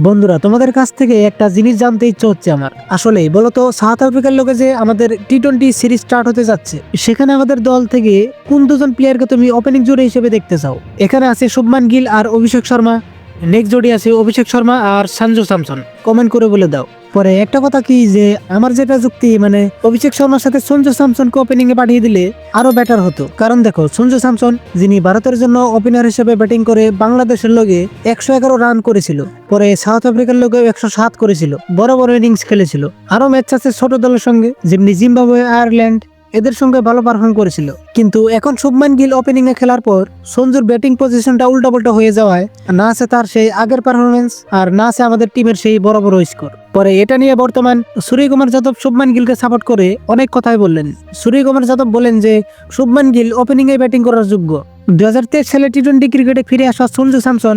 বন্ধুরা, তোমাদের কাছ থেকে একটা জিনিস জানতে ইচ্ছে হচ্ছে আমার। আসলে বলো তো, সাউথ আফ্রিকার লোকে যে আমাদের টি-20 সিরিজ স্টার্ট হতে যাচ্ছে, সেখানে আমাদের দল থেকে কোন দুজন প্লেয়ারকে তুমি ওপেনিং জুড়ে হিসেবে দেখতে চাও? এখানে আছে শুভমান গিল আর অভিষেক শর্মা। নেক্সট জোডি আছে অভিষেক শর্মা আর সঞ্জু স্যামসন। কমেন্ট করে বলে দাও। পরে একটা কথা কি যে আমার যেটা যুক্তি, মানে অভিষেক শর্মার সাথে সঞ্জু স্যামসনকে ওপেনিং এ পাঠিয়ে দিলে আরো বেটার হতো। কারণ দেখো, সঞ্জু স্যামসন যিনি ভারতের জন্য ওপেনার হিসেবে ব্যাটিং করে বাংলাদেশের লগে 111 রান করেছিল, পরে সাউথ আফ্রিকার লগে 107 করেছিল, বড় বড় ইনিংস খেলেছিল। আরো ম্যাচ আছে ছোট দলের সঙ্গে, যেমনি জিম্বাবুয়ে, আয়ারল্যান্ড, এদের সঙ্গে ভালো পারফর্ম করেছিল। কিন্তু এখন শুভমান গিল ওপেনিং এ খেলার পর সঞ্জুর ব্যাটিং পজিশনটা উল্টাপাল্টা হয়ে যাওয়ায় না আছে তার সেই আগের পারফরমেন্স, আর না আছে আমাদের টিমের সেই বড় বড় স্কোর। পরে এটা নিয়ে বর্তমান সূর্যকুমার যাদব শুভমান গিলকে সাপোর্ট করে অনেক কথাই বললেন। সূর্যকুমার যাদব বলেন যে শুভমান গিল ওপেনিং এ ব্যাটিং করার যোগ্য। 2023 সালে টি-20 ক্রিকেটে ফিরে আসা সঞ্জু স্যামসন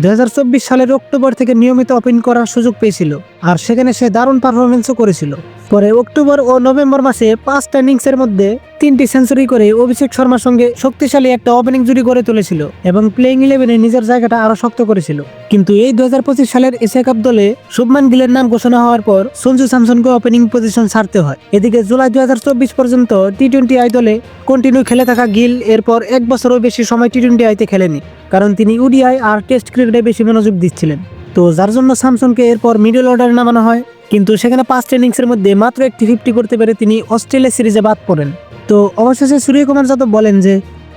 2024 সালের অক্টোবর থেকে নিয়মিত ওপেনিং করার সুযোগ পেয়েছিল, আর সেখানে সে দারুণ পারফরমেন্সও করেছিল। পরে অক্টোবর ও নভেম্বর মাসে 5টা ইনিংসের মধ্যে 3টি সেঞ্চুরি করে অভিষেক শর্মার সঙ্গে শক্তিশালী একটা ওপেনিং জুটি গড়ে তুলেছিল এবং প্লেইং 11-এ নিজের জায়গাটা আরো শক্ত করেছিল। কিন্তু এই 2025 সালের এশিয়া কাপ দলে শুভমান গিলের নাম ঘোষণা হওয়ার পর সঞ্জু স্যামসনকে ওপেনিং পজিশন ছাড়তে হয়। এদিকে জুলাই 2024 পর্যন্ত টি-20 আই দলে কন্টিনিউ খেলে থাকা গিল এরপর 1 বছরও বেশি সময় টি-20 আইতে খেলেনি, কারণ তিনি ওডিআই আর টেস্ট ক্রিকেটে বেশি মনোযোগ দিচ্ছিলেন। তো যার জন্য স্যামসনকে এরপর মিডল অর্ডারে নামানো হয়, কিন্তু সেখানে 5টা ইনিংসের মধ্যে মাত্র একটি 50 করতে পেরে তিনি অস্ট্রেলিয়া সিরিজে বাদ পড়েন। তো অবশেষে সূর্যকুমার যাদব বলেন যে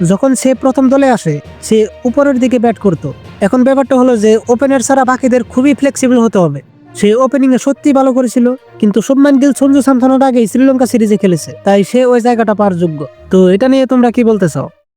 যখন সে প্রথম দলে আসে সে উপরের দিকে ব্যাট করত। এখন ব্যাপারটা হলো যে ওপেনার ছাড়া বাকিদের খুবই ফ্লেক্সিবল হতে হবে। সে ওপেনিং এ সত্যি ভালো করেছিল, কিন্তু শুভমান গিল সঞ্জু স্যামসনের আগেই শ্রীলঙ্কা সিরিজে খেলেছে, তাই সে ওই জায়গাটা পাওয়ার যোগ্য। তো এটা নিয়ে তোমরা কি বলতে চাও?